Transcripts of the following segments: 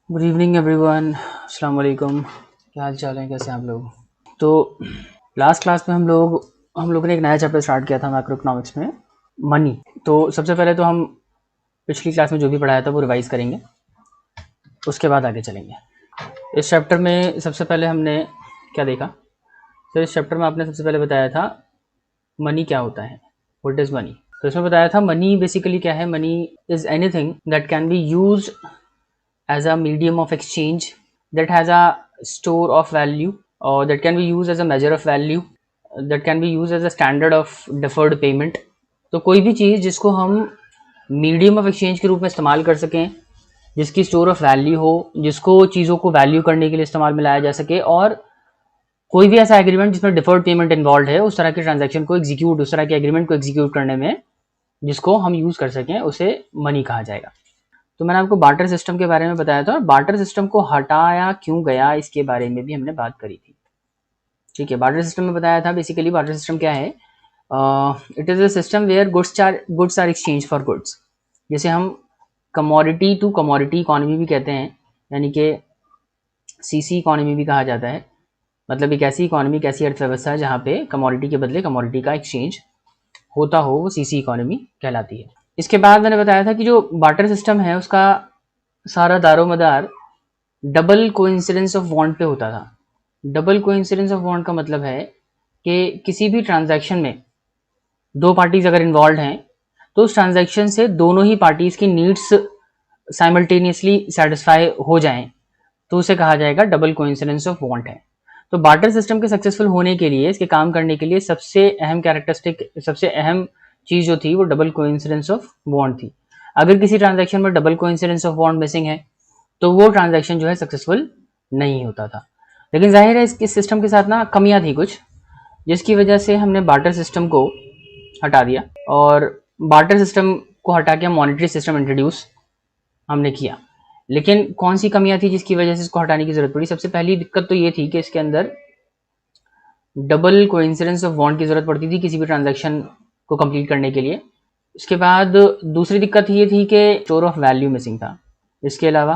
Good evening everyone, अस्सलाम वालेकुम। क्या हाल चाल है, कैसे हैं आप लोग? तो लास्ट क्लास में हम लोग ने एक नया चैप्टर स्टार्ट किया था मैक्रो इकोनॉमिक्स में, मनी। तो सबसे पहले तो हम पिछली क्लास में जो भी पढ़ाया था वो रिवाइज करेंगे, उसके बाद आगे चलेंगे। इस चैप्टर में सबसे पहले हमने क्या देखा? तो इस चैप्टर में आपने सबसे पहले बताया था मनी क्या होता है, व्हाट इज़ मनी। तो इसमें बताया था मनी बेसिकली क्या है। Money is anything that can be used as a medium of exchange, that has a store of value, or that can be used as a measure of value, that can be used as a standard of deferred payment। तो कोई भी चीज़ जिसको हम medium of exchange के रूप में इस्तेमाल कर सकें, जिसकी स्टोर ऑफ वैल्यू हो, जिसको चीज़ों को वैल्यू करने के लिए इस्तेमाल में लाया जा सके, और कोई भी ऐसा एग्रीमेंट जिसमें डिफर्ड पेमेंट इन्वॉल्व है, उस तरह के ट्रांजैक्शन को एग्जीक्यूट, उस तरह के एग्रीमेंट को एग्जीक्यूट करने में जिसको हम यूज़ कर सकें, उसे मनी कहा जाएगा। तो मैंने आपको बार्टर सिस्टम के बारे में बताया था, और बार्टर सिस्टम को हटाया क्यों गया इसके बारे में भी हमने बात करी थी। ठीक है, बार्टर सिस्टम में बताया था बेसिकली बार्टर सिस्टम क्या है। It is a system where goods are exchange for goods. जैसे हम कमोडिटी टू कमोडिटी इकोनॉमी भी कहते हैं, यानी कि सीसी इकोनॉमी भी कहा जाता है। मतलब एक ऐसी इकोनॉमी, एक ऐसी अर्थव्यवस्था है जहाँ पे कमोडिटी के बदले कमोडिटी का एक्सचेंज होता हो, वो सीसी इकोनॉमी कहलाती है। इसके बाद मैंने बताया था कि जो बार्टर सिस्टम है उसका सारा दारोमदार डबल कोइंसिडेंस ऑफ वांट पे होता था। डबल कोइंसिडेंस ऑफ वांट का मतलब है कि किसी भी ट्रांजैक्शन में दो पार्टीज अगर इन्वॉल्व हैं तो उस ट्रांजैक्शन से दोनों ही पार्टीज की नीड्स साइमल्टेनियसली सेटिस्फाई हो जाएं, तो उसे कहा जाएगा डबल कोइंसिडेंस ऑफ वांट है। तो बार्टर सिस्टम के सक्सेसफुल होने के लिए, इसके काम करने के लिए सबसे अहम कैरेक्टरिस्टिक, सबसे अहम चीज जो थी वो डबल कोइंसिडेंस ऑफ वांट थी। अगर किसी ट्रांजैक्शन में double coincidence of want missing है तो वो ट्रांजैक्शन जो है सक्सेसफुल नहीं होता था। लेकिन जाहिर है इसके सिस्टम के साथ ना कमियां थी कुछ, जिसकी वजह से हमने बार्टर सिस्टम को हटा दिया, और बार्टर सिस्टम को हटा के मॉनेटरी सिस्टम इंट्रोड्यूस हमने किया। लेकिन कौन सी कमियां थी जिसकी वजह से इसको हटाने की जरूरत पड़ी? सबसे पहली दिक्कत तो ये थी कि इसके अंदर डबल कोइंसिडेंस ऑफ वांट की जरूरत पड़ती थी किसी भी ट्रांजैक्शन को कंप्लीट करने के लिए। इसके बाद दूसरी दिक्कत ये थी कि स्टोर ऑफ वैल्यू मिसिंग था। इसके अलावा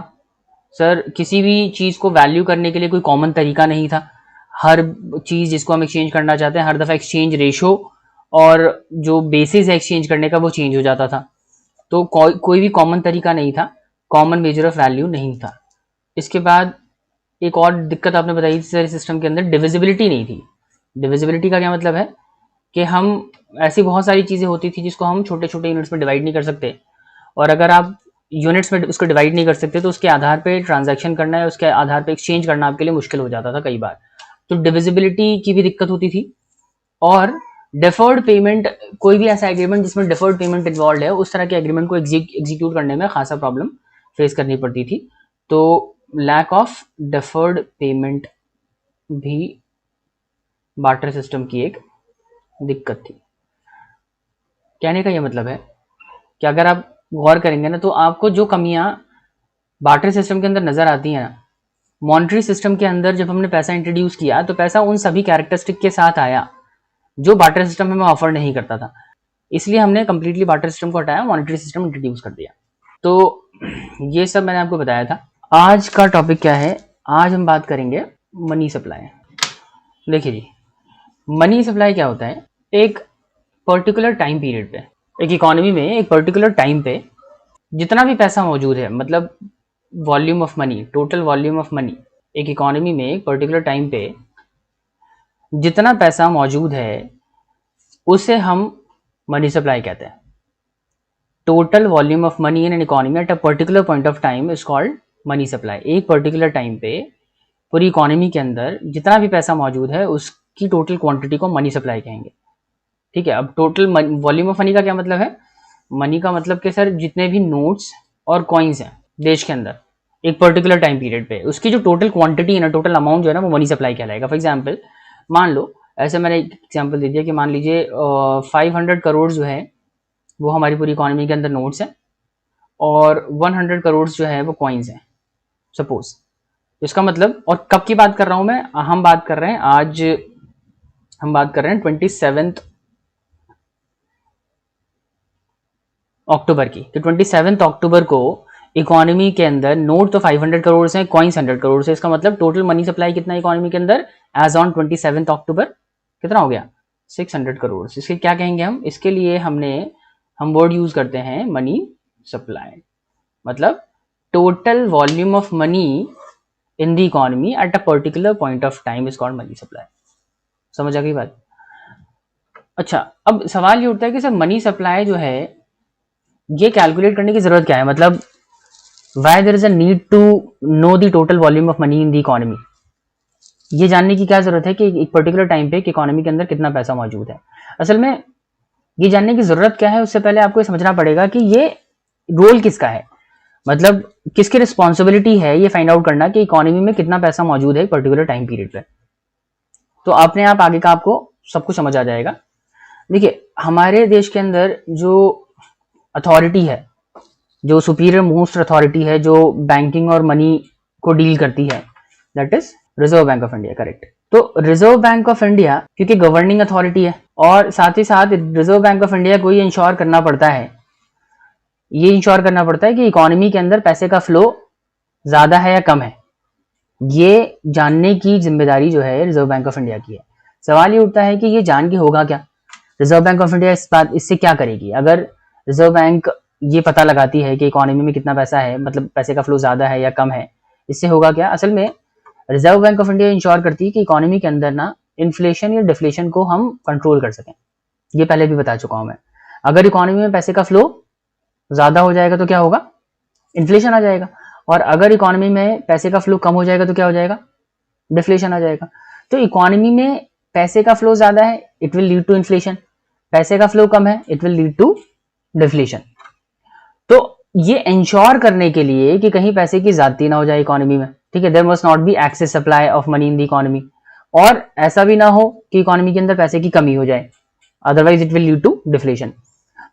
सर किसी भी चीज़ को वैल्यू करने के लिए कोई कॉमन तरीका नहीं था। हर चीज़ जिसको हम एक्सचेंज करना चाहते हैं, हर दफ़ा एक्सचेंज रेशो और जो बेसिस है एक्सचेंज करने का वो चेंज हो जाता था। तो कोई भी कॉमन तरीका नहीं था, कॉमन मेजर ऑफ वैल्यू नहीं था। इसके बाद एक और दिक्कत आपने बताई थी सर, सिस्टम के अंदर डिविजिबिलिटी नहीं थी। डिविजिबिलिटी का क्या मतलब है कि हम ऐसी बहुत सारी चीज़ें होती थी जिसको हम छोटे छोटे यूनिट्स में डिवाइड नहीं कर सकते, और अगर आप यूनिट्स में उसको डिवाइड नहीं कर सकते तो उसके आधार पे ट्रांजैक्शन करना है, उसके आधार पे एक्सचेंज करना आपके लिए मुश्किल हो जाता था कई बार। तो डिविजिबिलिटी की भी दिक्कत होती थी। और डिफर्ड पेमेंट, कोई भी ऐसा एग्रीमेंट जिसमें डिफर्ड पेमेंट इन्वॉल्व है, उस तरह के एग्रीमेंट को एग्जीक्यूट करने में खासा प्रॉब्लम फेस करनी पड़ती थी। तो लैक ऑफ डिफर्ड पेमेंट भी बार्टर सिस्टम की एक दिक्कत थी। कहने का यह मतलब है कि अगर आप गौर करेंगे ना, तो आपको जो कमियां बार्टर सिस्टम के अंदर नजर आती हैं ना, मॉनेटरी सिस्टम के अंदर जब हमने पैसा इंट्रोड्यूस किया तो पैसा उन सभी कैरेक्टरिस्टिक के साथ आया जो बार्टर सिस्टम हमें ऑफर नहीं करता था। इसलिए हमने कंप्लीटली बार्टर सिस्टम को हटाया, मॉनेटरी सिस्टम इंट्रोड्यूस कर दिया। तो ये सब मैंने आपको बताया था। आज का टॉपिक क्या है? आज हम बात करेंगे मनी सप्लाई। देखिए जी, मनी सप्लाई क्या होता है? एक पर्टिकुलर टाइम पीरियड पे, एक इकोनॉमी में एक पर्टिकुलर टाइम पे जितना भी पैसा मौजूद है, मतलब volume of money, total volume of money, एक इकोनॉमी में एक पर्टिकुलर टाइम पे जितना पैसा मौजूद है उसे हम मनी सप्लाई कहते हैं। Total volume of money in an economy eight a particular point of time is called money supply. एक पर्टिकुलर टाइम पे पूरी इकोनॉमी के अंदर जितना भी पैसा मौजूद है उसकी टोटल क्वांटिटी को मनी सप्लाई कहेंगे। ठीक है, अब टोटल वॉल्यूम ऑफ मनी का क्या मतलब है? मनी का मतलब कि सर जितने भी नोट्स और कॉइन्स हैं देश के अंदर एक पर्टिकुलर टाइम पीरियड पे, उसकी जो टोटल क्वांटिटी है ना, टोटल अमाउंट जो है ना, वो मनी सप्लाई कहलाएगा। फॉर एग्जांपल मान लो, ऐसे मैंने एक एग्जांपल दे दिया कि मान लीजिए 500 करोड़ जो है वो हमारी पूरी इकोनॉमी के अंदर नोट्स हैं, और 100 करोड़ जो है वो कॉइन्स हैं सपोज। इसका मतलब, और कब की बात कर रहा हूं मैं? हम बात कर रहे हैं आज, हम बात कर रहे हैं 27 अक्टूबर की। तो 27 अक्टूबर को इकोनॉमी के अंदर नोट तो 500 करोड़ से, कॉइन्स 100 करोड़ से, इसका मतलब टोटल मनी सप्लाई कितना इकोनॉमी के अंदर एज ऑन 27 अक्टूबर कितना हो गया 600 करोड़। इसके क्या कहेंगे हम, इसके लिए हम वर्ड यूज करते हैं मनी सप्लाई, मतलब total volume of money in the economy eight a particular point of time is called money supply. समझ आ गई बात। अच्छा, अब सवाल ये उठता है कि सर मनी सप्लाई जो है ये कैलकुलेट करने की जरूरत क्या है, मतलब why there is a need to know the total volume of money in the economy. ये जानने की क्या जरूरत है कि एक पर्टिकुलर टाइम पे इकोनॉमी के अंदर कितना पैसा मौजूद है। असल में ये जानने की जरूरत क्या है, उससे पहले आपको ये समझना पड़ेगा कि ये रोल किसका है, मतलब किसकी रिस्पॉन्सिबिलिटी है ये फाइंड आउट करना कि इकोनॉमी में कितना पैसा मौजूद है एक पर्टिकुलर टाइम पीरियड पे। तो अपने आप आगे का आपको सब कुछ समझ आ जाएगा। देखिए, हमारे देश के अंदर जो अथॉरिटी है, जो सुपीरियर मोस्ट अथॉरिटी है जो बैंकिंग और मनी को डील करती है, that is reserve Bank of India. Correct. तो रिजर्व बैंक ऑफ इंडिया क्योंकि गवर्निंग अथॉरिटी है और साथ ही साथ रिजर्व बैंक ऑफ इंडिया को ये इंश्योर करना पड़ता है, कि इकोनॉमी के अंदर पैसे का फ्लो ज्यादा है या कम है, ये जानने की जिम्मेदारी जो है रिजर्व बैंक ऑफ इंडिया की है। सवाल ये उठता है कि ये जान के होगा क्या, रिजर्व बैंक ऑफ इंडिया इससे क्या करेगी। अगर रिजर्व बैंक ये पता लगाती है कि इकोनॉमी में कितना पैसा है, मतलब पैसे का फ्लो ज्यादा है या कम है, इससे होगा क्या। असल में reserve Bank of India ensure करती है कि इकोनॉमी के अंदर ना इन्फ्लेशन या डिफ्लेशन को हम कंट्रोल कर सकें। ये पहले भी बता चुका हूं मैं। अगर इकोनॉमी में पैसे का फ्लो ज्यादा हो जाएगा तो क्या होगा, इन्फ्लेशन आ जाएगा, और अगर इकोनॉमी में पैसे का फ्लो कम हो जाएगा तो क्या हो जाएगा, डिफ्लेशन आ जाएगा। तो इकोनॉमी में पैसे का फ्लो ज्यादा है, it will lead to inflation, पैसे का फ्लो कम है, it will lead to deflation. तो ये इंश्योर करने के लिए कि कहीं पैसे की ज्यादती ना हो जाए इकोनॉमी में, ठीक है, there must not be excess supply of money in the economy, और ऐसा भी ना हो कि इकोनॉमी के अंदर पैसे की कमी हो जाए, otherwise it will lead to deflation.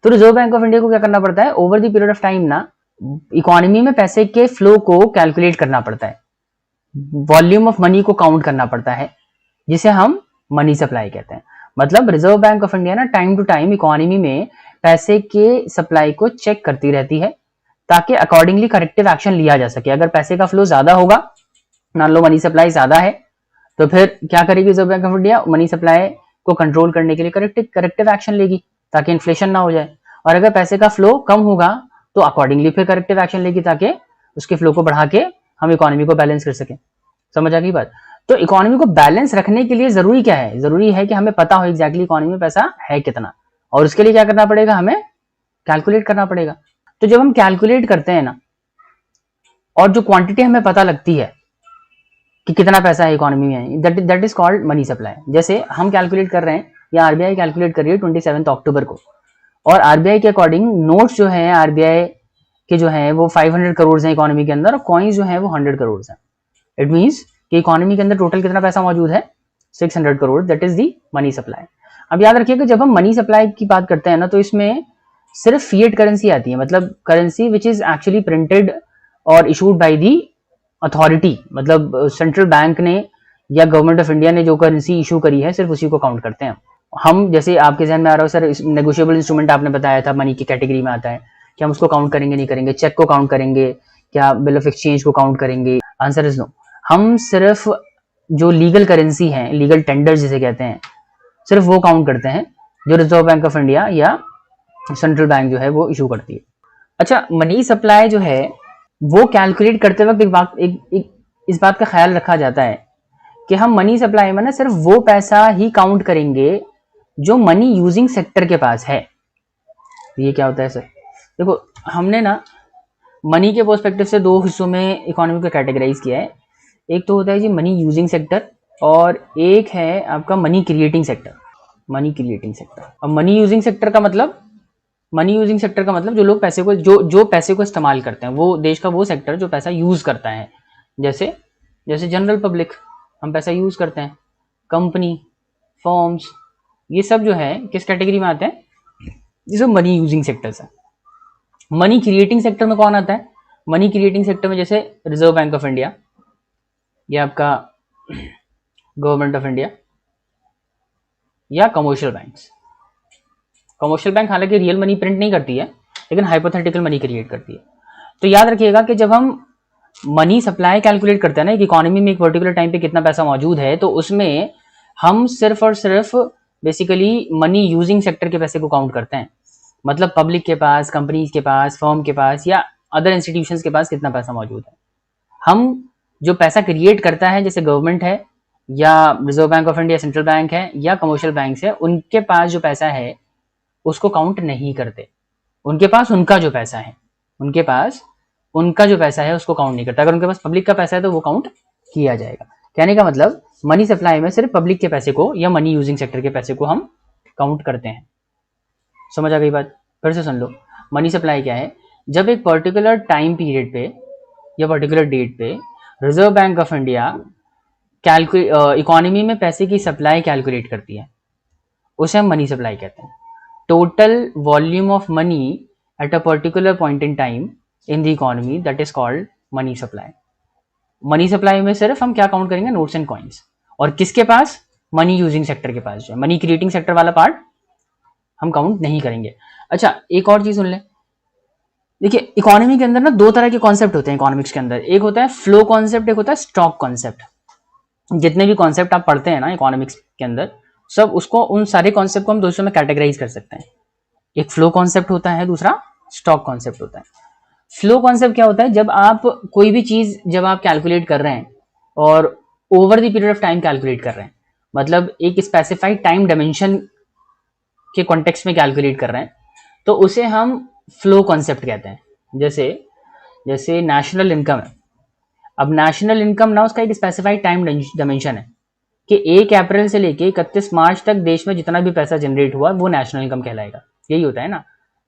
तो रिजर्व बैंक ऑफ इंडिया को क्या करना पड़ता है, over the period of time ना इकोनॉमी में पैसे के फ्लो को कैलकुलेट करना पड़ता है, वॉल्यूम ऑफ मनी को काउंट करना पड़ता है, जिसे हम मनी सप्लाई कहते हैं। मतलब रिजर्व बैंक ऑफ इंडिया ना टाइम टू टाइम इकोनॉमी में पैसे के सप्लाई को चेक करती रहती है ताकि अकॉर्डिंगली करेक्टिव एक्शन लिया जा सके। अगर पैसे का फ्लो ज्यादा होगा, मान लो मनी सप्लाई ज्यादा है, तो फिर क्या करेगी reserve Bank of India, money supply को कंट्रोल करने के लिए करेक्टिव एक्शन लेगी ताकि इन्फ्लेशन ना हो जाए। और अगर पैसे का फ्लो कम होगा तो अकॉर्डिंगली फिर करेक्टिव एक्शन लेगी ताकि उसके फ्लो को बढ़ा के हम इकोनॉमी को बैलेंस कर सकें। समझ आ गई बात। तो इकोनॉमी को बैलेंस रखने के लिए जरूरी क्या है, जरूरी है कि हमें पता हो एग्जैक्टली इकोनॉमी में पैसा है कितना, और उसके लिए क्या करना पड़ेगा, हमें कैलकुलेट करना पड़ेगा। तो जब हम कैलकुलेट करते हैं ना, और जो क्वांटिटी हमें पता लगती है कि कितना पैसा है इकोनॉमी में, that is called money supply. जैसे हम कैलकुलेट कर रहे हैं या आरबीआई कैलकुलेट कर रही है 27 अक्टूबर को, और आरबीआई के अकॉर्डिंग नोट्स जो है आरबीआई के जो है वो 500 करोड़ हैं इकोनॉमी के अंदर, और कॉइन्स जो है वो 100 करोड़ हैं। इट मींस कि इकोनॉमी के अंदर टोटल कितना पैसा मौजूद है, 600 crore, that is the money supply. अब याद रखिए कि जब हम मनी सप्लाई की बात करते हैं ना, तो इसमें सिर्फ फिएट करेंसी आती है, मतलब currency which is actually printed और इशूड बाय दी अथॉरिटी, मतलब सेंट्रल बैंक ने या गवर्नमेंट ऑफ इंडिया ने जो करेंसी इशू करी है सिर्फ उसी को काउंट करते हैं हम। जैसे आपके जहन में आ रहा हो सर, नेगोशिएबल इंस्ट्रूमेंट आपने बताया था मनी की कैटेगरी में आता है, क्या हम उसको काउंट करेंगे, नहीं करेंगे, चेक को काउंट करेंगे, क्या बिल ऑफ एक्सचेंज को काउंट करेंगे, आंसर इज नो। हम सिर्फ जो लीगल करेंसी है, लीगल टेंडर जिसे कहते हैं, सिर्फ वो काउंट करते हैं जो रिजर्व बैंक ऑफ इंडिया या सेंट्रल बैंक जो है वो इशू करती है। अच्छा, मनी सप्लाई जो है वो कैलकुलेट करते वक्त इस बात का ख्याल रखा जाता है कि हम मनी सप्लाई में ना सिर्फ वो पैसा ही काउंट करेंगे जो मनी यूजिंग सेक्टर के पास है। ये क्या होता है सर, देखो हमने ना मनी के पर्सपेक्टिव से दो हिस्सों में इकोनॉमी को कैटेगराइज किया है। एक तो होता है जी मनी यूजिंग सेक्टर, और एक है आपका money creating sector. Money creating sector, अब मनी यूजिंग सेक्टर का मतलब, जो लोग पैसे को जो पैसे को इस्तेमाल करते हैं, वो देश का वो सेक्टर जो पैसा यूज करता है। जैसे जनरल पब्लिक, हम पैसा यूज करते हैं, कंपनी, फर्म्स, ये सब जो है किस कैटेगरी में आते हैं, ये सब मनी यूजिंग सेक्टर्स है। मनी क्रिएटिंग सेक्टर में कौन आता है, मनी क्रिएटिंग सेक्टर में जैसे रिजर्व बैंक ऑफ इंडिया, ये आपका गवर्नमेंट ऑफ इंडिया, या कमर्शियल बैंक्स। कमर्शियल बैंक हालांकि रियल मनी प्रिंट नहीं करती है, लेकिन हाइपोथेटिकल मनी क्रिएट करती है। तो याद रखिएगा कि जब हम मनी सप्लाई कैलकुलेट करते हैं ना, एक इकोनॉमी में एक पर्टिकुलर टाइम पे कितना पैसा मौजूद है, तो उसमें हम सिर्फ और सिर्फ बेसिकली मनी यूजिंग सेक्टर के पैसे को काउंट करते हैं। मतलब पब्लिक के पास, कंपनीज के पास, फर्म के पास या अदर इंस्टीट्यूशंस के पास कितना पैसा मौजूद है। हम जो पैसा क्रिएट करता है, जैसे गवर्नमेंट है या reserve Bank of India central bank है या कमर्शियल बैंक है, उनके पास जो पैसा है उसको काउंट नहीं करते। उनके पास उनका जो पैसा है, उनके पास उनका जो पैसा है उसको काउंट नहीं करता। अगर उनके पास पब्लिक का पैसा है तो वो काउंट किया जाएगा। कहने का मतलब मनी सप्लाई में सिर्फ पब्लिक के पैसे को या मनी यूजिंग सेक्टर के पैसे को हम काउंट करते हैं। समझ आ गई बात? फिर से सुन लो, मनी सप्लाई क्या है? जब एक पर्टिकुलर टाइम पीरियड पे या पर्टिकुलर डेट पे reserve Bank of India economy में पैसे की सप्लाई कैलकुलेट करती है, उसे हम मनी सप्लाई कहते हैं। Total volume of money at a particular point in time in the economy, that is called money supply. Money supply में सिर्फ हम क्या काउंट करेंगे? Notes and coins. और किसके पास? मनी यूजिंग सेक्टर के पास। जो मनी क्रिएटिंग सेक्टर वाला पार्ट हम काउंट नहीं करेंगे। अच्छा, एक और चीज सुन ले। देखिए, इकोनॉमी के अंदर ना दो तरह के कॉन्सेप्ट होते हैं इकोनॉमिक्स के अंदर। एक होता है फ्लो कॉन्सेप्ट, एक होता है स्टॉक कॉन्सेप्ट। जितने भी कॉन्सेप्ट आप पढ़ते हैं ना इकोनॉमिक्स के अंदर, सब उसको, उन सारे कॉन्सेप्ट को हम दो हिस्सों में कैटेगराइज कर सकते हैं। एक फ्लो कॉन्सेप्ट होता है, दूसरा स्टॉक कॉन्सेप्ट होता है। फ्लो कॉन्सेप्ट क्या होता है? जब आप कोई भी चीज जब आप कैलकुलेट कर रहे हैं और over the period of time calculate कर रहे हैं, मतलब एक स्पेसिफाइड टाइम डायमेंशन के कॉन्टेक्स्ट में कैलकुलेट कर रहे हैं, तो उसे हम फ्लो कॉन्सेप्ट कहते हैं। जैसे जैसे नेशनल इनकम है। अब नेशनल इनकम ना, उसका एक स्पेसिफाइड टाइम डायमेंशन है कि 1 अप्रैल से लेके 31 मार्च तक देश में जितना भी पैसा जनरेट हुआ वो नेशनल इनकम कहलाएगा। यही होता है ना।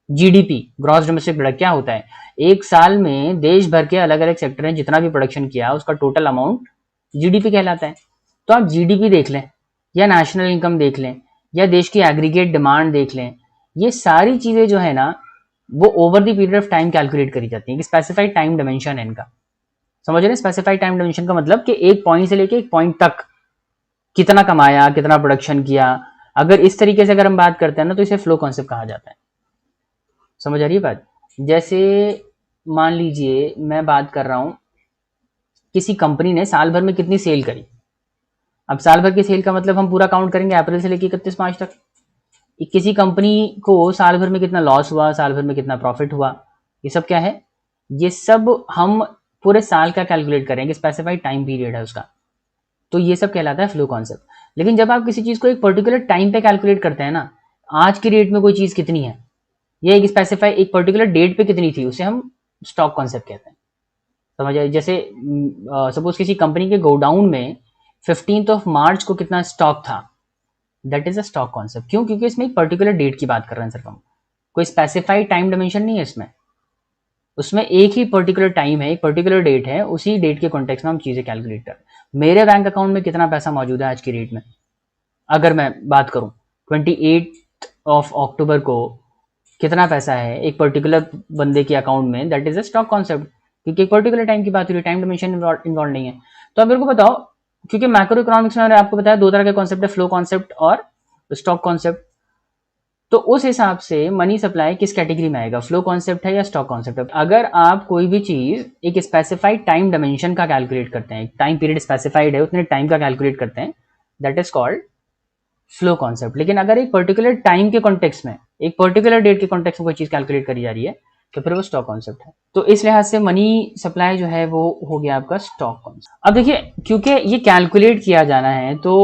जीडीपी, ग्रॉस डोमेस्टिक प्रोडक्ट, क्या होता है? एक साल में देश भर के अलग अलग सेक्टर ने जितना भी प्रोडक्शन किया उसका टोटल अमाउंट जीडीपी कहलाता है। तो आप जीडीपी देख लें या नेशनल इनकम देख लें या देश की एग्रीगेट डिमांड देख लें, ये सारी चीजें जो है ना वो over the period of time calculate करी जाती है। स्पेसिफाइड टाइम डायमेंशन है इनका। समझ रहे हैं? स्पेसिफाइड टाइम डायमेंशन का मतलब कि एक पॉइंट से लेके एक पॉइंट तक कितना कमाया, कितना प्रोडक्शन किया। अगर इस तरीके से अगर हम बात करते हैं ना तो इसे फ्लो कॉन्सेप्ट कहा जाता है। समझ आ रही है बात? जैसे मान लीजिए मैं बात कर रहा हूं, किसी कंपनी ने साल भर में कितनी सेल करी। अब साल भर की सेल का मतलब हम पूरा काउंट करेंगे अप्रैल से लेकर 31 मार्च तक। किसी कंपनी को साल भर में कितना लॉस हुआ, साल भर में कितना प्रॉफिट हुआ, ये सब क्या है? ये सब हम पूरे साल का कैलकुलेट करेंगे, स्पेसिफाइड टाइम पीरियड है उसका। तो ये सब कहलाता है फ्लो कॉन्सेप्ट। लेकिन जब आप किसी चीज को एक पर्टिकुलर टाइम पे कैलकुलेट करते हैं ना, आज की डेट में कोई चीज कितनी है, ये एक स्पेसिफाई एक पर्टिकुलर डेट पे कितनी थी, उसे हम स्टॉक कॉन्सेप्ट कहते हैं। समझ आए? जैसे सपोज किसी कंपनी के गोडाउन में 15 मार्च को कितना स्टॉक था, that is a stock concept. क्यों? क्योंकि इसमें एक पर्टिकुलर डेट की बात कर रहे हैं सिर्फ हम, कोई स्पेसिफाइड टाइम डायमेंशन नहीं है इसमें। उसमें एक ही पर्टिकुलर टाइम है, एक पर्टिकुलर डेट है, उसी डेट के कॉन्टेक्स्ट में हम चीजें कैलकुलेट कर रहे हैं। मेरे बैंक अकाउंट में कितना पैसा मौजूद है आज की डेट में, अगर मैं बात करूं 28 अक्टूबर को कितना पैसा है एक पर्टिकुलर बंदे के अकाउंट में, that is a stock concept. क्योंकि एक पर्टिकुलर टाइम की बात हो रही है, टाइम डायमेंशन इन्वॉल्व नहीं है। तो अब मेरे को बताओ, क्योंकि मैक्रो इकोनॉमिक्स में मैंने आपको बताया दो तरह के कॉन्सेप्ट है, फ्लो कॉन्सेप्ट और स्टॉक कॉन्सेप्ट। तो उस हिसाब से मनी सप्लाई किस कैटेगरी में आएगा, फ्लो कॉन्सेप्ट है या स्टॉक कॉन्सेप्ट है? अगर आप कोई भी चीज एक स्पेसिफाइड टाइम डायमेंशन का कैलकुलेट करते हैं, टाइम पीरियड स्पेसिफाइड है, उतने टाइम का कैलकुलेट करते हैं, that is called flow concept. लेकिन अगर एक पर्टिकुलर टाइम के कॉन्टेक्स्ट में, एक पर्टिकुलर डेट के कॉन्टेक्स्ट में कोई चीज कैलकुलेट करी जा रही है, तो फिर वो स्टॉक कॉन्सेप्ट है। तो इस लिहाज से मनी सप्लाई जो है वो हो गया आपका स्टॉक कॉन्सेप्ट। अब देखिए, क्योंकि ये कैलकुलेट किया जाना है तो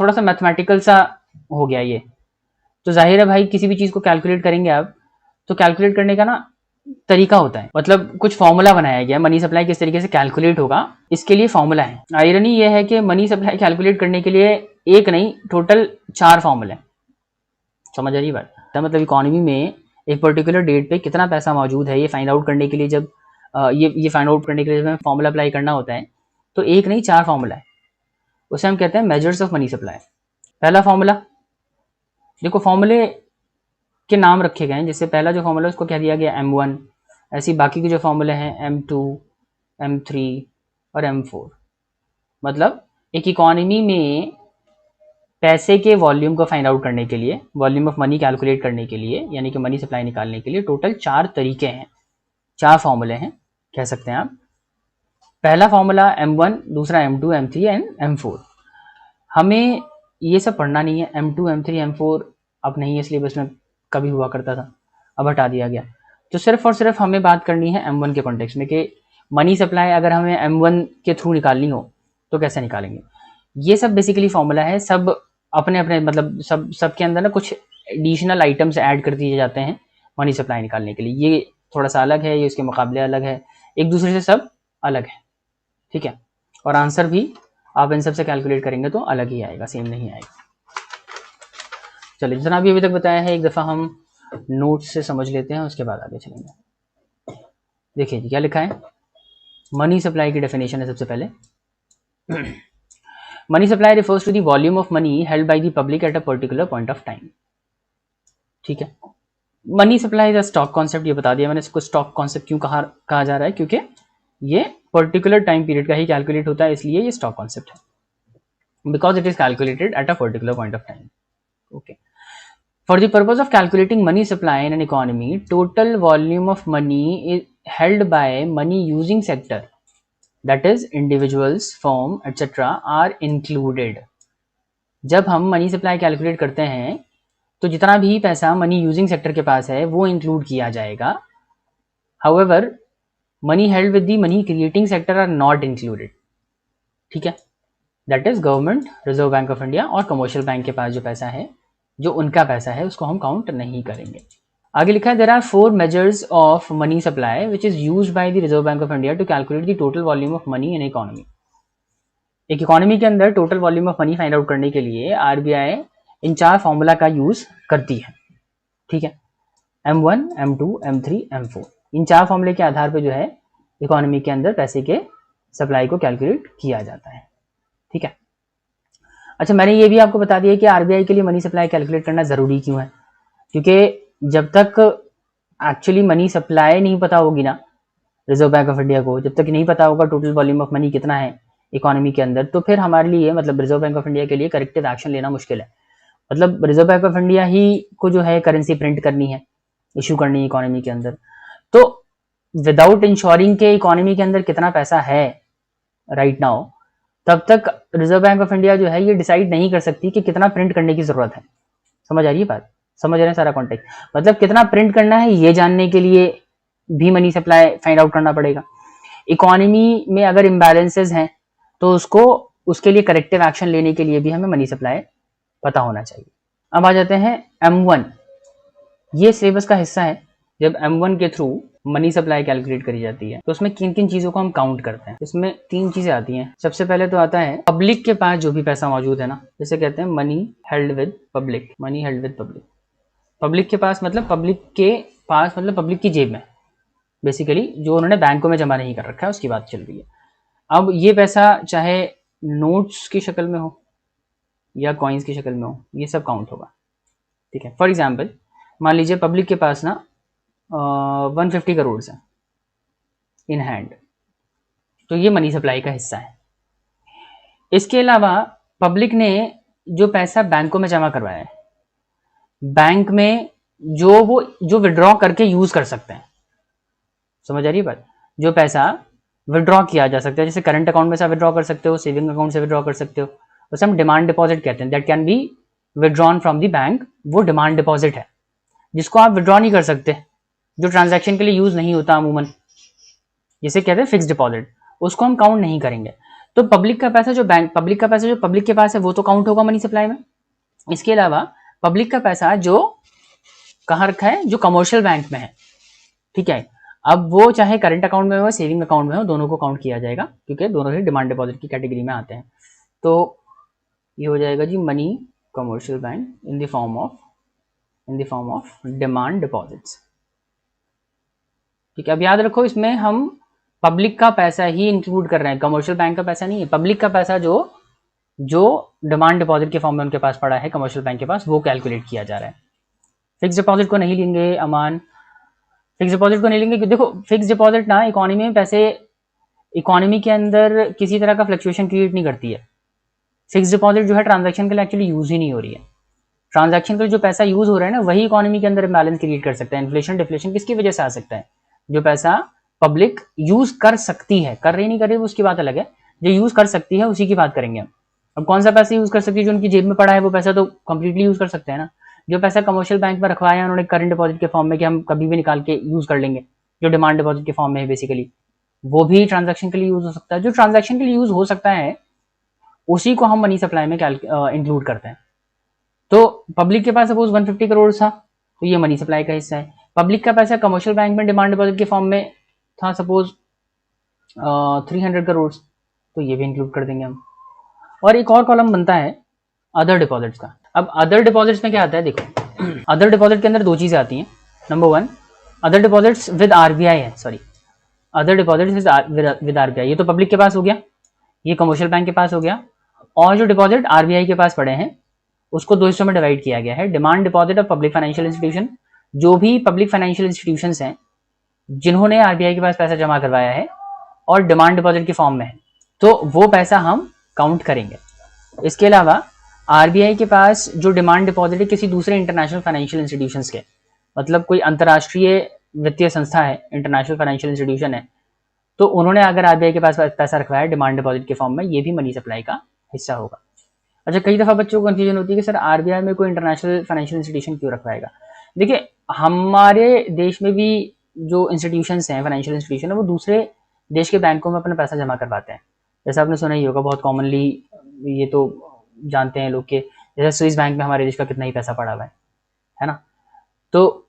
थोड़ा सा मैथमेटिकल सा हो गया ये। तो जाहिर है भाई, किसी भी चीज को कैलकुलेट करेंगे आप, तो कैलकुलेट करने का ना तरीका होता है, मतलब कुछ फॉर्मूला बनाया गया, मनी सप्लाई किस तरीके से कैलकुलेट होगा इसके लिए फॉर्मूला है। आयरनी ये है कि मनी सप्लाई कैलकुलेट करने के लिए एक नहीं, टोटल 4 फॉर्मूले। समझ आ रही बात? तो मतलब इकोनॉमी में एक पर्टिकुलर डेट पे कितना पैसा मौजूद है, ये फाइंड आउट करने के लिए जब ये फाइंड आउट करने के लिए जब हमें फॉर्मूला अप्लाई करना होता है, तो एक नहीं 4 फॉर्मूला है, उसे हम कहते हैं मेजर्स ऑफ मनी सप्लाई। पहला फॉर्मूला देखो, फॉर्मूले के नाम रखे गए हैं। जैसे पहला जो फॉर्मूला है उसको कह दिया गया M1, ऐसी बाकी के जो फॉर्मूले हैं M2, M3 और M4। मतलब एक इकोनॉमी में पैसे के वॉल्यूम को फाइंड आउट करने के लिए, वॉल्यूम ऑफ मनी कैलकुलेट करने के लिए, यानी कि मनी सप्लाई निकालने के लिए टोटल 4 तरीके हैं। 4 फॉर्मूले हैं कह सकते हैं आप। पहला फॉर्मूला M1, दूसरा M2, M3 एंड M4। हमें ये सब पढ़ना नहीं है। M2, M3, M4 अब नहीं है सिलेबस में, कभी हुआ करता था, अब हटा दिया गया। तो सिर्फ और सिर्फ हमें बात करनी है M1 के कॉन्टेक्स्ट में कि मनी सप्लाई अगर हमें M1 के थ्रू निकालनी हो तो कैसे निकालेंगे। ये सब बेसिकली फॉर्मूला है, सब अपने अपने मतलब सबके अंदर ना कुछ एडिशनल आइटम्स ऐड कर दिए जाते हैं मनी सप्लाई निकालने के लिए। ये थोड़ा सा अलग है, ये इसके मुकाबले अलग है, एक दूसरे से सब अलग है, ठीक है। और आंसर भी आप इन सब से कैलकुलेट करेंगे तो अलग ही आएगा, सेम नहीं आएगा। चलिए, जितना भी अभी तक बताया है एक दफ़ा हम नोट्स से समझ लेते हैं, उसके बाद आगे चलेंगे। देखिए क्या लिखा है, मनी सप्लाई की डेफिनेशन है सबसे पहले। Money supply refers to the volume of money held by the public at a particular point of time, ठीक है। Money supply is stock concept, ये बता दिया मैंने। इसको स्टॉक कॉन्सेप्ट क्यों कहा जा रहा है, क्योंकि ये पर्टिकुलर टाइम पीरियड का ही कैलकुलेट होता है, इसलिए ये स्टॉक कॉन्सेप्ट है, because it is calculated at a particular point of time. Okay, for the purpose of calculating money supply in an economy, total volume of money is held by money using sector, that is individuals, firm, etc. are included। जब हम money supply calculate करते हैं तो जितना भी पैसा money using sector के पास है वो इंक्लूड किया जाएगा। However, money held with the money creating sector are not included, ठीक है। That is government, Reserve Bank of India और कमर्शियल बैंक के पास जो पैसा है, जो उनका पैसा है, उसको हम काउंट नहीं करेंगे। आगे लिखा है, there are 4 measures of money supply which is used by the Reserve Bank of India to calculate the total volume of money in economy. एक इकोनॉमी के अंदर total volume of money find out करने के लिए RBI इन 4 formula का use करती है, ठीक है। M1, M2, M3, M4, इन 4 फॉर्मूले के आधार पर जो है इकोनॉमी के अंदर पैसे के सप्लाई को कैलकुलेट किया जाता है, ठीक है। अच्छा, मैंने ये भी आपको बता दिया कि आरबीआई के लिए मनी सप्लाई कैलकुलेट करना जरूरी क्यों है, क्योंकि जब तक एक्चुअली मनी सप्लाई नहीं पता होगी ना रिजर्व बैंक ऑफ इंडिया को, जब तक नहीं पता होगा टोटल वॉल्यूम ऑफ मनी कितना है इकोनॉमी के अंदर, तो फिर हमारे लिए मतलब रिजर्व बैंक ऑफ इंडिया के लिए करेक्टिव एक्शन लेना मुश्किल है। मतलब रिजर्व बैंक ऑफ इंडिया ही को जो है करेंसी प्रिंट करनी है, इशू करनी है इकोनॉमी के अंदर, तो विदाउट इंश्योरिंग के इकोनॉमी के अंदर कितना पैसा है राइट नाउ, तब तक रिजर्व बैंक ऑफ इंडिया जो है ये डिसाइड नहीं कर सकती कि कितना प्रिंट करने की जरूरत है। समझ आ रही है बात, समझ रहे हैं सारा कॉन्टेक्ट, मतलब कितना प्रिंट करना है ये जानने के लिए भी मनी सप्लाई फाइंड आउट करना पड़ेगा। इकोनॉमी में अगर इम्बैलेंसेस हैं तो उसको उसके लिए करेक्टिव एक्शन लेने के लिए भी हमें मनी सप्लाई पता होना चाहिए। अब आ जाते हैं M1, ये सिलेबस का हिस्सा है। जब M1 के थ्रू मनी सप्लाई कैलकुलेट करी जाती है तो उसमें किन किन चीजों को हम काउंट करते हैं। इसमें 3 चीजें आती हैं। सबसे पहले तो आता है पब्लिक के पास जो भी पैसा मौजूद है ना, जिसे कहते हैं money held with public. Money held with public, public के पास मतलब पब्लिक के पास मतलब पब्लिक की जेब में, बेसिकली जो उन्होंने बैंकों में जमा नहीं कर रखा है उसकी बात चल रही है। अब ये पैसा चाहे नोट्स की शक्ल में हो या कॉइन्स की शक्ल में हो, ये सब काउंट होगा, ठीक है। फॉर एग्जाम्पल मान लीजिए पब्लिक के पास ना 150 करोड़ है इन हैंड, तो ये मनी सप्लाई का हिस्सा है। इसके अलावा पब्लिक ने जो पैसा बैंकों में जमा करवाया है, बैंक में जो विड्रॉ करके यूज कर सकते हैं, समझ आ रही है बात, जो पैसा विड्रॉ किया जा सकता है, जैसे करंट अकाउंट में से विड्रॉ कर सकते हो, सेविंग अकाउंट से विड्रॉ कर सकते हो, उसे हम डिमांड डिपॉजिट कहते हैं। That can be withdrawn from the bank, वो डिमांड डिपॉजिट है जिसको आप विड्रॉ नहीं कर सकते, जो ट्रांजैक्शन के लिए यूज नहीं होता अमूमन, जिसे कहते हैं फिक्स डिपॉजिट, उसको हम काउंट नहीं करेंगे। तो पब्लिक का पैसा जो पब्लिक का पैसा जो पब्लिक के पास है वो तो काउंट होगा मनी सप्लाई में। इसके अलावा पब्लिक का पैसा जो कहाँ रखा है, जो कमर्शियल बैंक में है, ठीक है, अब वो चाहे करंट अकाउंट में हो सेविंग अकाउंट में हो, दोनों को काउंट किया जाएगा क्योंकि दोनों ही डिमांड डिपॉजिट की कैटेगरी में आते हैं। तो ये हो जाएगा जी money commercial bank in the form of demand deposits, ठीक है। अब याद रखो इसमें हम पब्लिक का पैसा ही इंक्लूड कर रहे हैं, कमर्शियल बैंक का पैसा नहीं है। पब्लिक का पैसा जो डिमांड डिपॉजिट के फॉर्म में उनके पास पड़ा है कमर्शियल बैंक के पास, वो कैलकुलेट किया जा रहा है। फिक्स डिपॉजिट को नहीं लेंगे अमान, फिक्स डिपॉजिट को नहीं लेंगे क्योंकि देखो फिक्स डिपॉजिट ना इकोनॉमी में पैसे, इकोनॉमी के अंदर किसी तरह का फ्लक्चुएशन क्रिएट नहीं करती है। फिक्स डिपॉजिट जो है ट्रांजैक्शन के लिए एक्चुअली यूज ही नहीं हो रही है। ट्रांजैक्शन के लिए जो पैसा यूज हो रहा है ना, वही इकोनॉमी के अंदर बैलेंस क्रिएट कर सकता है। इन्फ्लेशन डिफ्लेशन किसकी वजह से आ सकता है, जो पैसा पब्लिक यूज कर सकती है, कर रही नहीं कर रही उसकी बात अलग है, जो यूज कर सकती है उसी की बात करेंगे हम। अब कौन सा पैसा यूज कर सकती है, जो उनकी जेब में पड़ा है वो पैसा तो कंप्लीटली यूज कर सकते हैं ना। जो पैसा कमर्शियल बैंक में रखवाया है उन्होंने करंट डिपॉजिट के फॉर्म में कि हम कभी भी निकाल के यूज कर लेंगे, जो डिमांड डिपॉजिट के फॉर्म में है बेसिकली, वो भी ट्रांजैक्शन के लिए यूज हो सकता है। जो ट्रांजैक्शन के लिए यूज हो सकता है उसी को हम मनी सप्लाई में इंक्लूड करते हैं। तो पब्लिक के पास सपोज 150 करोड़ था तो ये मनी सप्लाई का हिस्सा है। पब्लिक का पैसा कमर्शियल बैंक में डिमांड डिपॉजिट के फॉर्म में था सपोज 300 करोड़, तो ये भी इंक्लूड कर देंगे हम। और एक और कॉलम बनता है अदर डिपॉजिट्स का। अब अदर डिपॉजिट्स में क्या आता है, देखो अदर डिपॉजिट के अंदर दो चीजें आती हैं। Number one, other deposits with RBI है, sorry other deposits with RBI, ये तो पब्लिक के पास हो गया, ये कमर्शियल बैंक के पास हो गया। और जो डिपॉजिट आरबीआई के पास पड़े हैं उसको दो हिस्सों में डिवाइड किया गया है। Demand deposit of public financial institution, जो भी पब्लिक फाइनेंशियल इंस्टीट्यूशंस हैं जिन्होंने आरबीआई के पास पैसा जमा करवाया है और डिमांड डिपॉजिट के फॉर्म में है, तो वो पैसा हम काउंट करेंगे। इसके अलावा आरबीआई के पास जो डिमांड डिपॉजिट है किसी दूसरे इंटरनेशनल फाइनेंशियल इंस्टीट्यूशंस के, मतलब कोई अंतर्राष्ट्रीय वित्तीय संस्था है, इंटरनेशनल फाइनेंशियल इंस्टीट्यूशन है, तो उन्होंने अगर आरबीआई के पास पैसा रखवाया है डिमांड डिपॉजिट के फॉर्म में, ये भी मनी सप्लाई का हिस्सा होगा। अच्छा, कई दफा बच्चों को कंफ्यूजन होती है कि सर आरबीआई में कोई इंटरनेशनल फाइनेंशियल इंस्टीट्यूशन क्यों रखवाएगा। देखिए, हमारे देश में भी जो इंस्टीट्यूशंस हैं, फाइनेंशियल इंस्टीट्यूशन है, वो दूसरे देश के बैंकों में अपना पैसा जमा करवाते हैं। जैसे आपने सुना ही होगा बहुत कॉमनली, ये तो जानते हैं लोग के, जैसे स्विस बैंक में हमारे देश का कितना ही पैसा पड़ा हुआ है ना। तो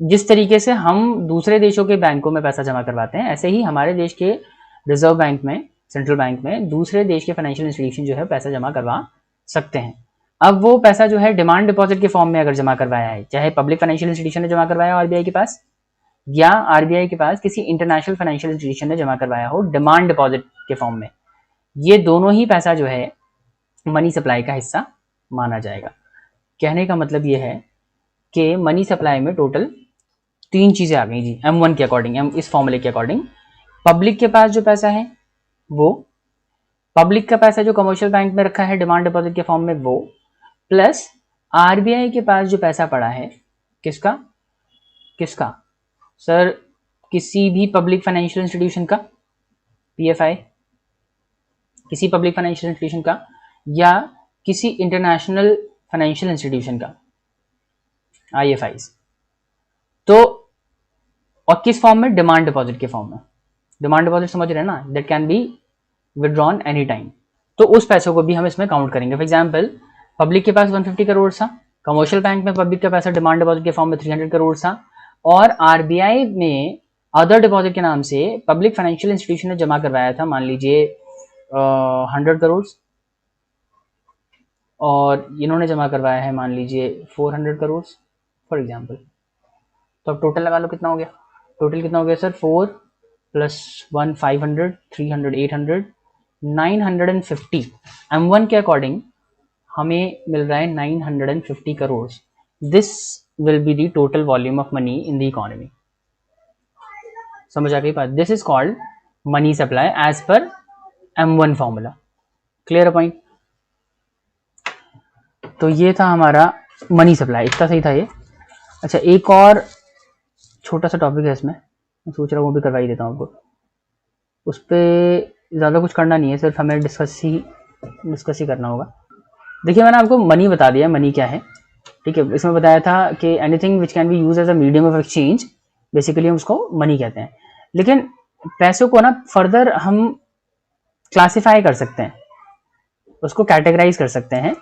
जिस तरीके से हम दूसरे देशों के बैंकों में पैसा जमा करवाते हैं, ऐसे ही हमारे देश के रिजर्व बैंक में, सेंट्रल बैंक में दूसरे देश के फाइनेंशियल इंस्टीट्यूशन जो है पैसा जमा करवा सकते हैं। अब वो पैसा जो है डिमांड डिपॉजिट के फॉर्म में अगर जमा करवाया है, चाहे पब्लिक फाइनेंशियल इंस्टीट्यूशन ने जमा करवाया आरबीआई के पास, या आरबीआई के पास किसी इंटरनेशनल फाइनेंशियल इंस्टीट्यूशन ने जमा करवाया हो डिमांड डिपॉजिट के फॉर्म में, ये दोनों ही पैसा जो है मनी सप्लाई का हिस्सा माना जाएगा। कहने का मतलब ये है कि मनी सप्लाई में टोटल तीन चीजें आ गई जी, M1 के अकॉर्डिंग, इस फॉर्मूले के अकॉर्डिंग। पब्लिक के पास जो पैसा है वो, पब्लिक का पैसा जो कमर्शियल बैंक में रखा है डिमांड डिपॉजिट के फॉर्म में वो, प्लस आरबीआई के पास जो पैसा पड़ा है, किसका किसका सर, किसी भी पब्लिक फाइनेंशियल इंस्टीट्यूशन का, पीएफआई, किसी पब्लिक फाइनेंशियल इंस्टीट्यूशन का, या किसी इंटरनेशनल फाइनेंशियल इंस्टीट्यूशन का, आईएफआईज। तो और किस फॉर्म में, डिमांड डिपॉजिट के फॉर्म में। डिमांड डिपॉजिट समझ रहे हैं ना, that can be withdrawn any time. तो उस पैसों को भी हम इसमें काउंट करेंगे। फॉर एग्जांपल, पब्लिक के पास 150 करोड़ था, कमर्शियल बैंक में पब्लिक का पैसा डिमांड डिपॉजिट के फॉर्म में 300 करोड़ था, और आरबीआई में अदर डिपॉजिट के नाम से पब्लिक फाइनेंशियल इंस्टीट्यूशन ने जमा करवाया था, मान लीजिए 100 करोड़, और इन्होंने जमा करवाया है मान लीजिए 400 करोड़ फॉर एग्जाम्पल। तो अब टोटल लगा लो कितना हो गया, टोटल कितना हो गया सर, 4 + 1 500, 300 800, 950। M1 के अकॉर्डिंग हमें मिल रहा है 950 crore. This will be the total volume of money in the economy. समझ आ गई बात। This is called money supply as per M1 formula. Clear point. तो ये था हमारा मनी सप्लाई, इतना सही था ये। अच्छा, एक और छोटा सा टॉपिक है इसमें, मैं सोच रहा हूँ वो भी करवा ही देता हूँ आपको। उस पर ज़्यादा कुछ करना नहीं है, सिर्फ हमें डिस्कस ही करना होगा। देखिए, मैंने आपको मनी बता दिया, मनी क्या है, ठीक है। इसमें बताया था कि anything which can be use as a medium of exchange, basically हम उसको मनी कहते हैं। लेकिन पैसों को ना फर्दर हम क्लासिफाई कर सकते हैं, उसको कैटेगराइज कर सकते हैं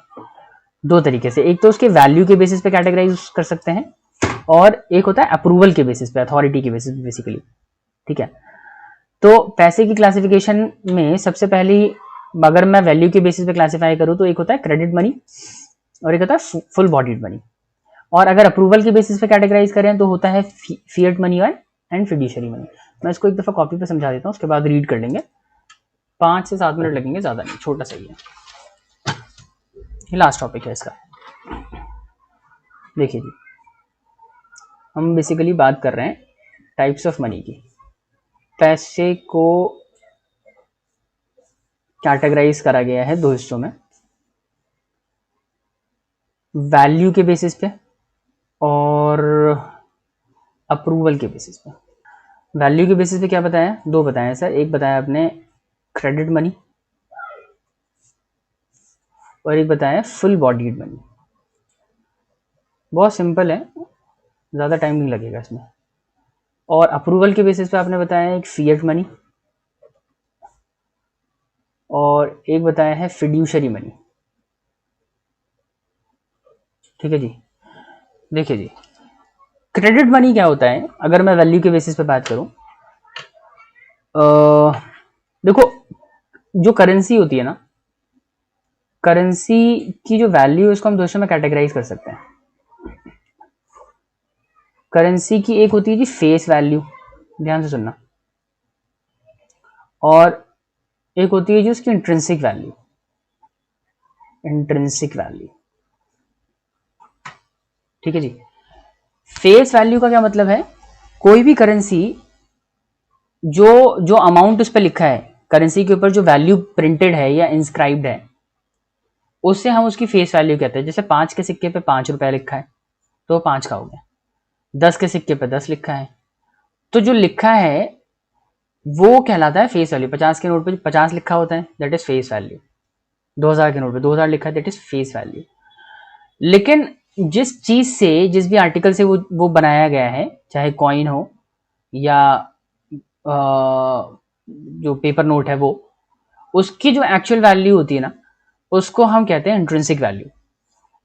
दो तरीके से। एक तो उसके वैल्यू के बेसिस पे कैटेगराइज कर सकते हैं, और एक होता है अप्रूवल के बेसिस पे, अथॉरिटी के बेसिस पे बेसिकली, ठीक है। तो पैसे की क्लासिफिकेशन में सबसे पहली, अगर मैं वैल्यू के बेसिस पे क्लासिफाई करूं तो एक होता है क्रेडिट मनी और एक होता है फुल बॉडीड मनी। और अगर अप्रूवल के बेसिस पे कैटेगराइज करें तो होता है fiat money and fiduciary money. मैं इसको एक दफा कॉपी पे समझा देता हूँ, उसके बाद रीड कर लेंगे, 5 से 7 मिनट लगेंगे, ज्यादा नहीं, छोटा सा ही है, ये लास्ट टॉपिक है इसका। देखिए जी, हम बेसिकली बात कर रहे हैं टाइप्स ऑफ मनी की। पैसे को कैटेगराइज करा गया है दो हिस्सों में, वैल्यू के बेसिस पे और अप्रूवल के बेसिस पे। वैल्यू के बेसिस पे क्या बताया, दो बताया सर, एक बताया आपने क्रेडिट मनी और एक बताया फुल बॉडीड मनी। बहुत सिंपल है, ज़्यादा टाइम नहीं लगेगा इसमें। और अप्रूवल के बेसिस पे आपने बताया एक फिएट मनी और एक बताया है फिड्यूशरी मनी। ठीक है जी। देखिए जी, क्रेडिट मनी क्या होता है, अगर मैं वैल्यू के बेसिस पे बात करूं, देखो जो करेंसी होती है ना, करेंसी की जो वैल्यू है उसको हम दोस्तों में कैटेगराइज कर सकते हैं। करेंसी की एक होती है जी फेस वैल्यू, ध्यान से सुनना, और एक होती है जी उसकी इंट्रिंसिक वैल्यू। इंट्रिंसिक वैल्यू, ठीक है जी। फेस वैल्यू का क्या मतलब है, कोई भी करेंसी जो जो अमाउंट उस पर लिखा है, करेंसी के ऊपर जो वैल्यू प्रिंटेड है या इंस्क्राइब्ड है, उससे हम उसकी फेस वैल्यू कहते हैं। जैसे 5 के सिक्के पे 5 रुपए लिखा है तो 5 का हो गया, 10 के सिक्के पे 10 लिखा है तो जो लिखा है वो कहलाता है फेस वैल्यू। 50 के नोट पे 50 लिखा होता है, दैट इज फेस वैल्यू। 2000 के नोट पे 2000 लिखा है, दैट इज फेस वैल्यू। लेकिन जिस चीज से, जिस भी आर्टिकल से वो बनाया गया है, चाहे कॉइन हो या जो पेपर नोट है, वो उसकी जो एक्चुअल वैल्यू होती है ना, उसको हम कहते हैं इंट्रिंसिक वैल्यू।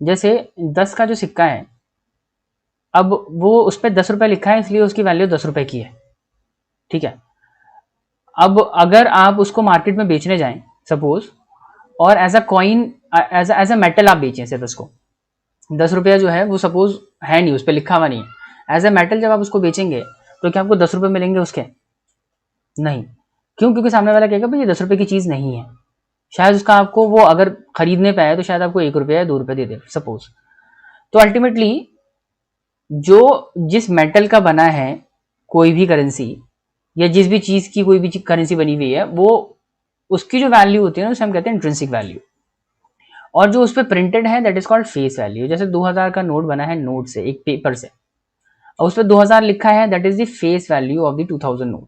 जैसे 10 का जो सिक्का है, अब वो उस पर 10 रुपए लिखा है इसलिए उसकी वैल्यू 10 रुपए की है, ठीक है। अब अगर आप उसको मार्केट में बेचने जाएं सपोज, और as a coin, as a metal आप बेचें सिर्फ उसको, 10 रुपया जो है वो सपोज है नहीं, उस पर लिखा हुआ नहीं है, एज अ मेटल जब आप उसको बेचेंगे तो क्या आपको 10 रुपए मिलेंगे उसके? नहीं। क्यों? क्योंकि सामने वाला कहेगा भाई ये 10 रुपए की चीज नहीं है। शायद उसका आपको, वो अगर खरीदने पे आए तो शायद आपको 1 रुपया या 2 रुपये दे दे सपोज। तो अल्टीमेटली जो जिस मेटल का बना है कोई भी करेंसी, या जिस भी चीज की कोई भी करेंसी बनी हुई है, वो उसकी जो वैल्यू होती है ना, उसे हम कहते हैं इंट्रिंसिक वैल्यू। और जो उस पर प्रिंटेड है that is called face value. जैसे 2000 का नोट बना है नोट से, एक पेपर से, और उस पर 2000 लिखा है, that is the face value of the 2000 note,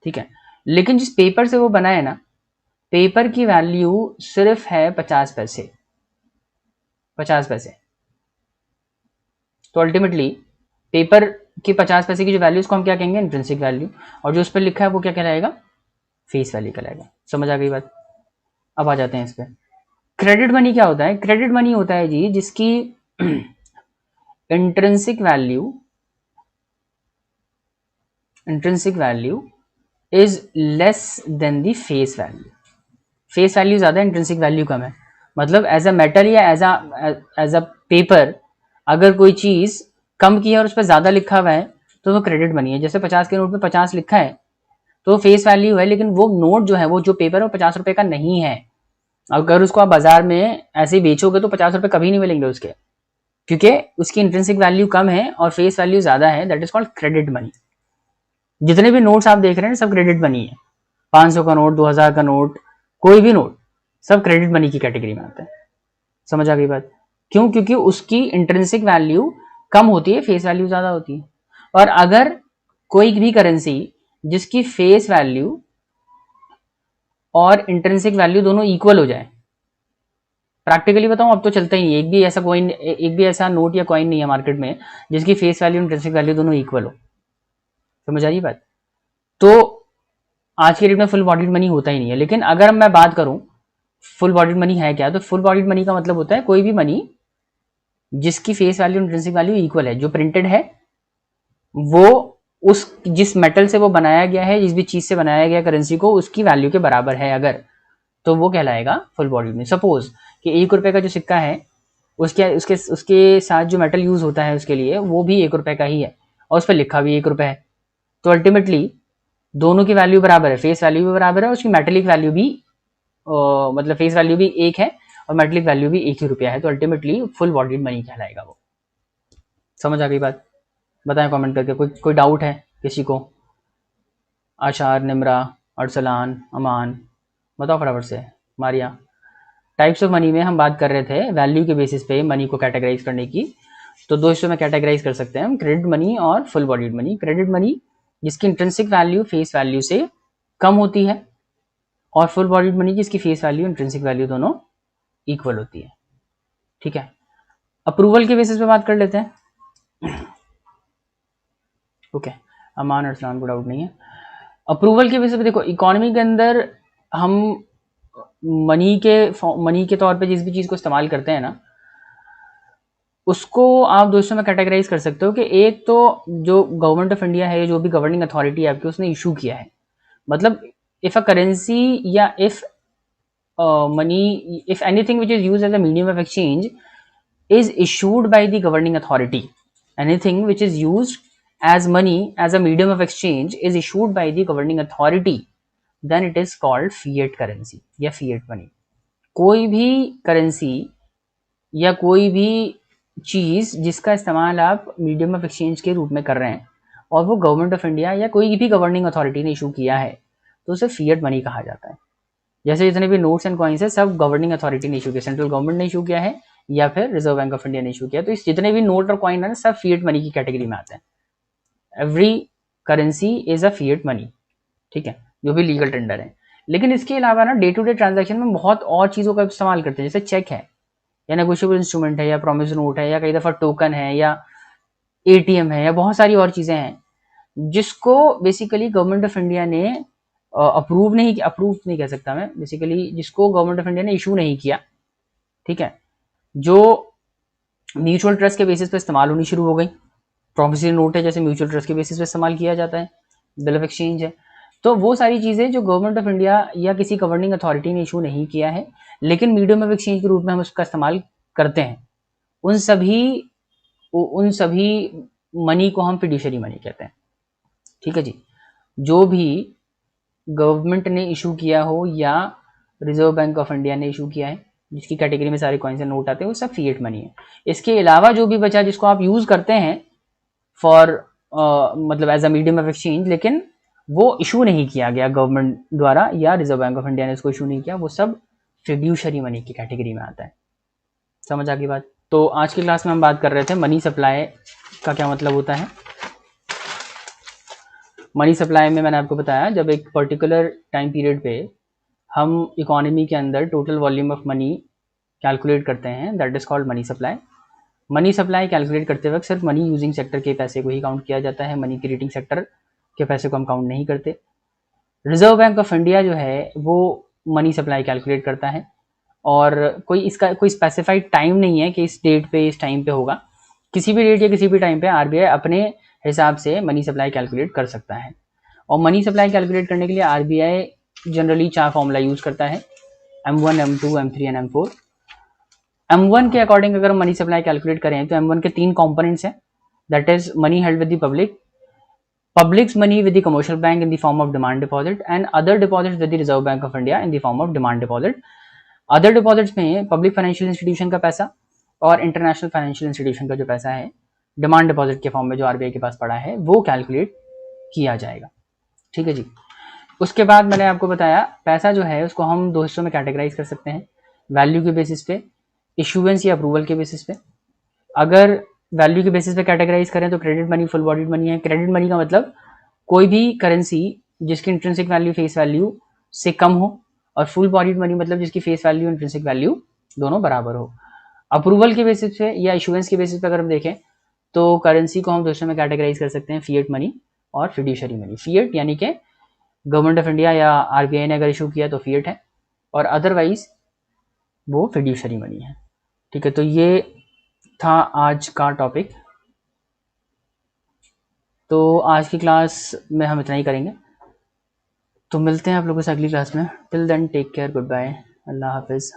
ठीक है। लेकिन जिस पेपर से वो बना है ना, पेपर की वैल्यू सिर्फ है 50 पैसे, 50 पैसे। तो अल्टीमेटली पेपर की 50 पैसे की जो वैल्यू, उसको हम क्या कहेंगे? Intrinsic value. और जो उस पर लिखा है वो क्या कहलाएगा? फेस वैल्यू कहलाएगा। समझ आ गई बात? अब आ जाते हैं इस पर। क्रेडिट मनी क्या होता है? क्रेडिट मनी होता है जी जिसकी intrinsic value, intrinsic value is less than the face value. Face value ज्यादा है, इंट्रिंसिक वैल्यू कम है। मतलब एज अ मेटल या एज अ पेपर, अगर कोई चीज कम की है और उस पर ज्यादा लिखा हुआ है तो वो क्रेडिट मनी है। जैसे 50 के नोट पे 50 लिखा है तो फेस वैल्यू है, लेकिन वो नोट जो है, वो जो पेपर है, वो 50 रुपए का नहीं है। अगर उसको आप बाजार में ऐसे ही बेचोगे तो 50 रुपए कभी नहीं मिलेंगे उसके, क्योंकि उसकी इंट्रिंसिक वैल्यू कम है और फेस वैल्यू ज्यादा है। That is called credit money. जितने भी नोट्स आप देख रहे हैं सब क्रेडिट मनी है। 500 का नोट, 2000 का नोट, कोई भी नोट, सब क्रेडिट मनी की कैटेगरी में आते हैं। समझ आ गई बात? क्यों? क्योंकि उसकी इंट्रिंसिक वैल्यू कम होती है, फेस वैल्यू ज्यादा होती है। और अगर कोई भी करेंसी जिसकी फेस वैल्यू और इंट्रिंसिक वैल्यू दोनों इक्वल हो जाए, प्रैक्टिकली बताऊं अब तो चलता ही नहीं, एक भी ऐसा नोट या कॉइन नहीं है मार्केट में जिसकी फेस वैल्यू इंट्रिंसिक वैल्यू दोनों इक्वल हो। समझ आ रही बात? तो आज के डेट में फुल बॉडीड मनी होता ही नहीं है। लेकिन अगर मैं बात करूं फुल बॉडीड मनी है क्या, तो फुल बॉडीड मनी का मतलब होता है कोई भी मनी जिसकी face value intrinsic value equal है, जो प्रिंटेड है वो उस जिस मेटल से वो बनाया गया है, जिस भी चीज से बनाया गया करेंसी को, उसकी वैल्यू के बराबर है अगर, तो वो कहलाएगा फुल बॉडीड मनी। सपोज कि 1 रुपए का जो सिक्का है, उसके उसके उसके साथ जो मेटल यूज होता है उसके लिए, वो भी 1 रुपए का ही है और उस पर लिखा भी 1 रुपए है। तो अल्टीमेटली दोनों की वैल्यू बराबर है, फेस वैल्यू भी बराबर है, उसकी मेटेलिक वैल्यू भी मतलब फेस वैल्यू भी एक है और मेटेलिक वैल्यू भी 1 ही रुपया है। तो अल्टीमेटली फुल बॉडीड मनी कहलाएगा वो। समझ आ गई बात? बताएं कमेंट करके। कोई डाउट है किसी को? आशार, निम्रा, अरसलान, अमान, बताओ फटाफट से। मारिया। टाइप्स ऑफ मनी में हम बात कर रहे थे वैल्यू के बेसिस पे मनी को कैटेगराइज करने की। तो दो हिस्सों में कैटेगराइज कर सकते हैं हम, क्रेडिट मनी और full bodied money. Credit money जिसकी इंट्रिंसिक वैल्यू फेस वैल्यू से कम होती है, और फुल बॉडीड मनी जिसकी फेस वैल्यू इंट्रिंसिक वैल्यू दोनों इक्वल होती है। ठीक है, अप्रूवल के बेसिस पे बात कर लेते हैं। ओके, अमान अरसलान को डाउट नहीं है। अप्रूवल के बेसिस पे देखो, इकोनॉमी के अंदर हम मनी के तौर पे जिस भी चीज़ को इस्तेमाल करते हैं ना, उसको आप दोस्तों में कैटेगराइज कर सकते हो कि एक तो जो गवर्नमेंट ऑफ इंडिया है, जो भी गवर्निंग अथॉरिटी है आपकी, उसने इशू किया है। मतलब इफ अ करेंसी या if money, if anything which is used as a medium of exchange is issued by the governing authority, anything which is used as money as a medium of exchange is issued by the governing authority, then it is called fiat currency या fiat money। कोई भी currency या कोई भी चीज़ जिसका इस्तेमाल आप medium of exchange के रूप में कर रहे हैं और वो गवर्नमेंट ऑफ इंडिया या कोई भी गवर्निंग अथॉरिटी ने इशू किया है, तो उसे फिएट मनी कहा जाता है। जैसे जितने भी नोट्स एंड कॉइन्स है, सब गवर्निंग अथॉरिटी ने इशू किया, सेंट्रल गवर्नमेंट ने इशू किया है या फिर रिजर्व बैंक ऑफ इंडिया ने इशू किया। तो इस जितने भी नोट और कॉइन है सब फिएट मनी की कैटेगरी में आते हैं। Every currency is a fiat money, ठीक है, जो भी लीगल टेंडर है। लेकिन इसके अलावा ना डे टू डे ट्रांजैक्शन में बहुत और चीज़ों का इस्तेमाल करते हैं, जैसे चेक है या नेगोशिएबल इंस्ट्रूमेंट है या प्रॉमिस नोट है या कई दफ़ा टोकन है या एटीएम है या बहुत सारी और चीज़ें हैं जिसको बेसिकली गवर्नमेंट ऑफ इंडिया ने अप्रूव नहीं कह सकता मैं, बेसिकली जिसको गवर्नमेंट ऑफ इंडिया ने इशू नहीं किया, ठीक है, जो म्यूचुअल ट्रस्ट के बेसिस पे इस्तेमाल होनी शुरू हो गई। प्रॉमिसरी नोट है, जैसे म्यूचुअल ट्रस्ट के बेसिस पे इस्तेमाल किया जाता है, बिल ऑफ एक्सचेंज है। तो वो सारी चीज़ें जो गवर्नमेंट ऑफ इंडिया या किसी गवर्निंग अथॉरिटी ने इशू नहीं किया है लेकिन मीडियम ऑफ एक्सचेंज के रूप में हम उसका इस्तेमाल करते हैं, उन सभी मनी को हम फिड्यूशरी मनी कहते हैं। ठीक है जी, जो भी गवर्नमेंट ने इशू किया हो या रिजर्व बैंक ऑफ इंडिया ने इशू किया है, जिसकी कैटेगरी में सारे कॉइन्स एंड नोट आते हैं, वो सब फिएट मनी है। इसके अलावा जो भी बचा जिसको आप यूज करते हैं फॉर मतलब as a medium of exchange, लेकिन वो इशू नहीं किया गया गवर्नमेंट द्वारा या रिजर्व बैंक ऑफ इंडिया ने उसको इशू नहीं किया, वो सब फिड्यूशरी मनी की कैटेगरी में आता है। समझ आ गई बात? तो आज की क्लास में हम बात कर रहे थे मनी सप्लाई का क्या मतलब होता है। मनी सप्लाई में मैंने आपको बताया, जब एक पर्टिकुलर टाइम पीरियड पे हम इकोनॉमी के अंदर total volume of money calculate करते हैं, that is called money supply. Money supply calculate करते वक्त सिर्फ मनी यूजिंग सेक्टर के पैसे को ही काउंट किया जाता है, मनी क्रिएटिंग सेक्टर के पैसे को हम काउंट नहीं करते। रिजर्व बैंक ऑफ इंडिया जो है वो मनी सप्लाई कैलकुलेट करता है और इसका कोई स्पेसिफाइड टाइम नहीं है कि इस डेट पे इस टाइम पे होगा। किसी भी डेट या किसी भी टाइम पे आरबीआई अपने हिसाब से मनी सप्लाई कैलकुलेट कर सकता है। और मनी सप्लाई कैलकुलेट करने के लिए आरबीआई जनरली 4 फॉर्मूला यूज करता है, M1, M2, M3 and M4। M1 के अकॉर्डिंग अगर मनी सप्लाई कैलकुलेट करें तो M1 के 3 कंपोनेंट्स हैं, that is money held with the public's money with the commercial bank in the form of demand deposit and other deposits with the Reserve Bank of India in the form of demand deposit। Other deposits में public financial institution का पैसा और international financial institution का जो पैसा है demand deposit के form में जो आरबीआई के पास पड़ा है वो कैलकुलेट किया जाएगा। ठीक है जी। उसके बाद मैंने आपको बताया पैसा जो है उसको हम 2 हिस्सों में कैटेगराइज कर सकते हैं, वैल्यू के बेसिस पे, इशुएंस या अप्रूवल के बेसिस पे। अगर वैल्यू के बेसिस पे कैटेगराइज करें तो credit money, full bodied money है। क्रेडिट मनी का मतलब कोई भी करेंसी जिसकी इंट्रिंसिक वैल्यू फेस वैल्यू से कम हो, और फुल बॉडीड मनी मतलब जिसकी फेस वैल्यू इंट्रिंसिक वैल्यू दोनों बराबर हो। अप्रूवल के बेसिस पे या इशुएंस के बेसिस पे अगर हम देखें तो करेंसी को हम दूसरे में कैटेगराइज कर सकते हैं, फिएट मनी और फिड्यूशरी मनी। फिएट यानी कि गवर्नमेंट ऑफ इंडिया या आरबीआई ने अगर इशू किया तो फिएट है, और अदरवाइज वो फिड्यूशरी मनी है। ठीक है, तो ये था आज का टॉपिक। तो आज की क्लास में हम इतना ही करेंगे, तो मिलते हैं आप लोगों से अगली क्लास में। Till then take care, good bye, अल्लाह हाफिज़।